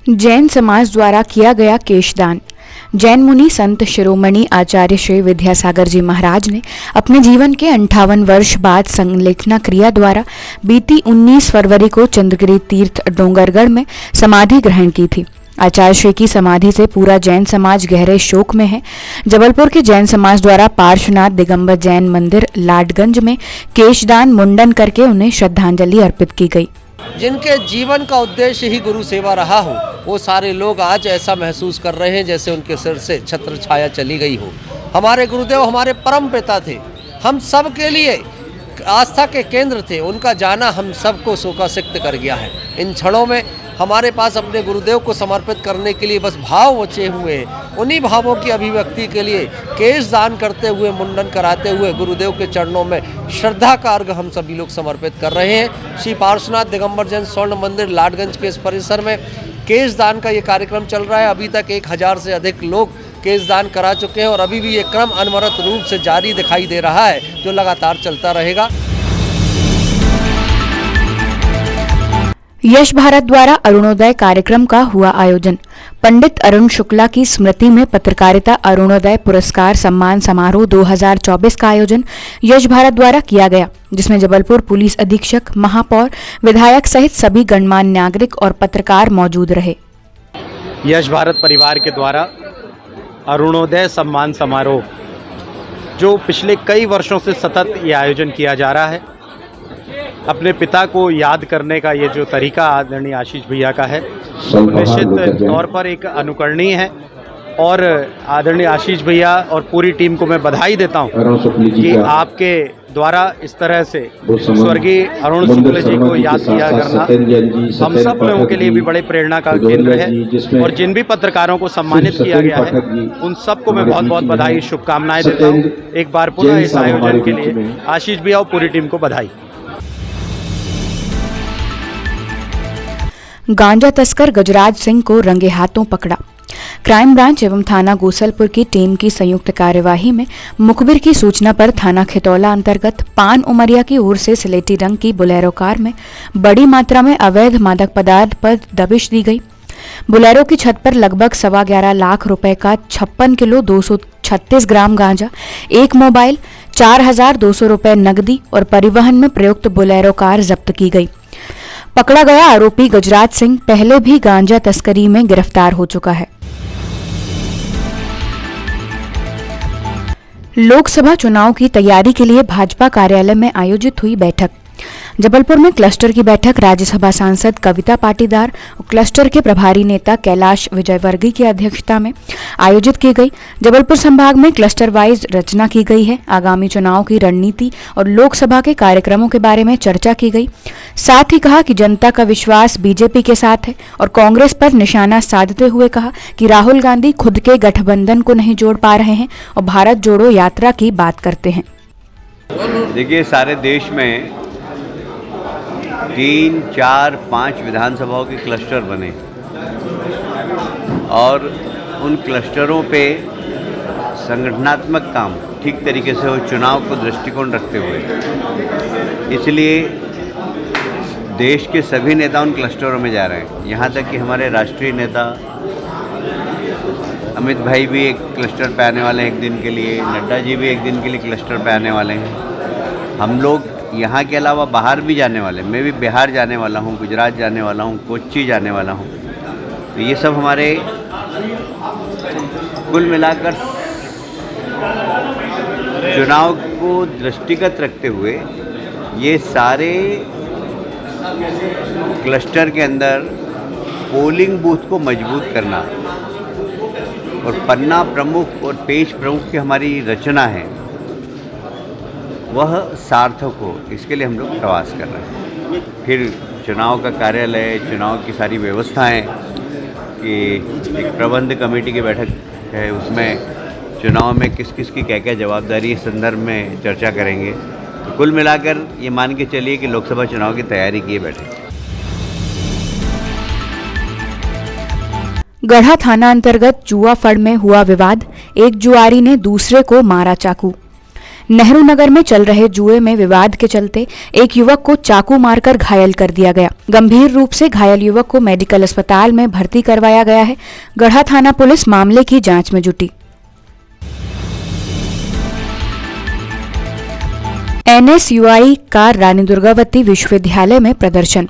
जैन समाज द्वारा किया गया केशदान। जैन मुनि संत शिरोमणि आचार्य श्री विद्यासागर जी महाराज ने अपने जीवन के 58 वर्ष बाद संलेखना क्रिया द्वारा बीती 19 फरवरी को चंद्रगिरी तीर्थ डोंगरगढ़ में समाधि ग्रहण की थी। आचार्य श्री की समाधि से पूरा जैन समाज गहरे शोक में है। जबलपुर के जैन समाज द्वारा पार्श्वनाथ दिगंबर जैन मंदिर लाडगंज में केशदान मुंडन करके उन्हें श्रद्धांजलि अर्पित की गई। जिनके जीवन का उद्देश्य ही गुरु सेवा रहा हो, वो सारे लोग आज ऐसा महसूस कर रहे हैं जैसे उनके सिर से छत्र छाया चली गई हो। हमारे गुरुदेव हमारे परम पिता थे, हम सब के लिए आस्था के केंद्र थे। उनका जाना हम सबको शोकासिक्त कर गया है। इन क्षणों में हमारे पास अपने गुरुदेव को समर्पित करने के लिए बस भाव बचे हुए हैं। उन्हीं भावों की अभिव्यक्ति के लिए केश दान करते हुए, मुंडन कराते हुए गुरुदेव के चरणों में श्रद्धा का अर्घ हम सभी लोग समर्पित कर रहे हैं। श्री पार्श्वनाथ दिगंबर जैन स्वर्ण मंदिर लाडगंज के इस परिसर में केश दान का ये कार्यक्रम चल रहा है। अभी तक 1000 से अधिक लोग केश दान करा चुके हैं और अभी भी ये क्रम अनवरत रूप से जारी दिखाई दे रहा है, जो लगातार चलता रहेगा। यश भारत द्वारा अरुणोदय कार्यक्रम का हुआ आयोजन। पंडित अरुण शुक्ला की स्मृति में पत्रकारिता अरुणोदय पुरस्कार सम्मान समारोह 2024 का आयोजन यश भारत द्वारा किया गया, जिसमें जबलपुर पुलिस अधीक्षक, महापौर, विधायक सहित सभी गणमान्य नागरिक और पत्रकार मौजूद रहे। यश भारत परिवार के द्वारा अरुणोदय सम्मान समारोह, जो पिछले कई वर्षों से सतत ये आयोजन किया जा रहा है, अपने पिता को याद करने का ये जो तरीका आदरणीय आशीष भैया का है, वो निश्चित तौर पर एक अनुकरणीय है। और आदरणीय आशीष भैया और पूरी टीम को मैं बधाई देता हूँ कि आपके द्वारा इस तरह से स्वर्गीय अरुण शुक्ल जी को याद किया करना हम सब लोगों के लिए भी बड़े प्रेरणा का केंद्र है। और जिन भी पत्रकारों को सम्मानित किया गया है, उन सबको मैं बहुत बहुत बधाई, शुभकामनाएं देता हूँ। एक बार पुनः इस आयोजन के लिए आशीष भैया और पूरी टीम को बधाई। गांजा तस्कर गजराज सिंह को रंगे हाथों पकड़ा। क्राइम ब्रांच एवं थाना गोसलपुर की टीम की संयुक्त कार्यवाही में मुखबिर की सूचना पर थाना खितौला अंतर्गत पान उमरिया की ओर से स्लेटी रंग की बोलेरो कार में बड़ी मात्रा में अवैध मादक पदार्थ पर दबिश दी गई। बोलेरो की छत पर लगभग 11.25 लाख रुपए का 56 किलो 236 ग्राम गांजा, एक मोबाइल, 4,200 रुपए नकदी और परिवहन में प्रयुक्त बोलेरो कार जब्त की गई। पकड़ा गया आरोपी गजराज सिंह पहले भी गांजा तस्करी में गिरफ्तार हो चुका है। लोकसभा चुनाव की तैयारी के लिए भाजपा कार्यालय में आयोजित हुई बैठक। जबलपुर में क्लस्टर की बैठक राज्यसभा सांसद कविता पाटीदार और क्लस्टर के प्रभारी नेता कैलाश विजयवर्गीय की अध्यक्षता में आयोजित की गई। जबलपुर संभाग में क्लस्टर वाइज रचना की गई है। आगामी चुनाव की रणनीति और लोकसभा के कार्यक्रमों के बारे में चर्चा की गई। साथ ही कहा कि जनता का विश्वास बीजेपी के साथ है और कांग्रेस पर निशाना साधते हुए कहा कि राहुल गांधी खुद के गठबंधन को नहीं जोड़ पा रहे हैं और भारत जोड़ो यात्रा की बात करते हैं। देखिए, सारे देश में 3, 4, 5 विधानसभाओं के क्लस्टर बने और उन क्लस्टरों पे संगठनात्मक काम ठीक तरीके से हो, चुनाव को दृष्टिकोण रखते हुए। इसलिए देश के सभी नेता उन क्लस्टरों में जा रहे हैं। यहाँ तक कि हमारे राष्ट्रीय नेता अमित भाई भी एक क्लस्टर पे आने वाले हैं एक दिन के लिए, नड्डा जी भी एक दिन के लिए क्लस्टर पे आने वाले हैं। हम लोग यहाँ के अलावा बाहर भी जाने वाले, मैं भी बिहार जाने वाला हूँ, गुजरात जाने वाला हूँ, कोच्चि जाने वाला हूँ। तो ये सब हमारे कुल मिलाकर चुनाव को दृष्टिगत रखते हुए ये सारे क्लस्टर के अंदर पोलिंग बूथ को मजबूत करना और पन्ना प्रमुख और पेज प्रमुख की हमारी रचना है, वह सार्थक हो, इसके लिए हम लोग प्रयास कर रहे हैं। फिर चुनाव का कार्यालय, चुनाव की सारी व्यवस्थाएं कि एक प्रबंध कमेटी की बैठक है, उसमें चुनाव में किस किस की क्या क्या जवाबदारी इस संदर्भ में चर्चा करेंगे। तो कुल मिलाकर ये मान के चलिए कि लोकसभा चुनाव की तैयारी किए बैठे। गढ़ा थाना अंतर्गत जुआ फड़ में हुआ विवाद, एक जुआरी ने दूसरे को मारा चाकू। नेहरू नगर में चल रहे जुए में विवाद के चलते एक युवक को चाकू मारकर घायल कर दिया गया। गंभीर रूप से घायल युवक को मेडिकल अस्पताल में भर्ती करवाया गया है। गढ़ा थाना पुलिस मामले की जांच में जुटी। एनएसयूआई का रानी दुर्गावती विश्वविद्यालय में प्रदर्शन।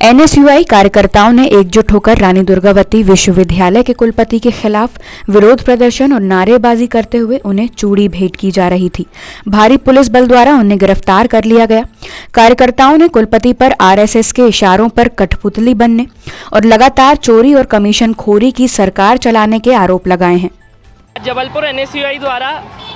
एनएसयूआई कार्यकर्ताओं ने एकजुट होकर रानी दुर्गावती विश्वविद्यालय के कुलपति के खिलाफ विरोध प्रदर्शन और नारेबाजी करते हुए उन्हें चूड़ी भेंट की जा रही थी। भारी पुलिस बल द्वारा उन्हें गिरफ्तार कर लिया गया। कार्यकर्ताओं ने कुलपति पर आरएसएस के इशारों पर कठपुतली बनने और लगातार चोरी और कमीशन खोरी की सरकार चलाने के आरोप लगाए हैं। जबलपुर एनएसयूआई द्वारा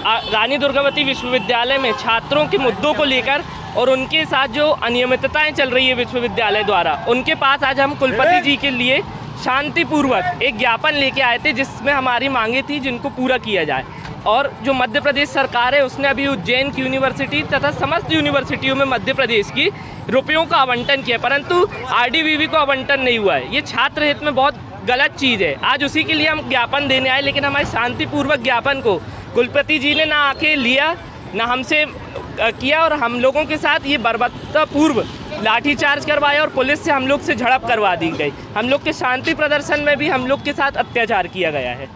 रानी दुर्गावती विश्वविद्यालय में छात्रों के मुद्दों को लेकर और उनके साथ जो अनियमितताएं चल रही है विश्वविद्यालय द्वारा, उनके पास आज हम कुलपति जी के लिए शांतिपूर्वक एक ज्ञापन लेके आए थे, जिसमें हमारी मांगे थी जिनको पूरा किया जाए। और जो मध्य प्रदेश सरकार है उसने अभी उज्जैन की यूनिवर्सिटी तथा समस्त यूनिवर्सिटियों में मध्य प्रदेश की रुपयों का आवंटन किया, परंतु आरडीवीवी को आवंटन नहीं हुआ है। ये छात्र हित में बहुत गलत चीज़ है। आज उसी के लिए हम ज्ञापन देने आए, लेकिन हमारे शांतिपूर्वक ज्ञापन को कुलपति जी ने ना आके लिया, ना हमसे किया और हम लोगों के साथ ये बर्बरतापूर्व लाठीचार्ज करवाया और पुलिस से हम लोग से झड़प करवा दी गई। हम लोग के शांति प्रदर्शन में भी हम लोग के साथ अत्याचार किया गया है।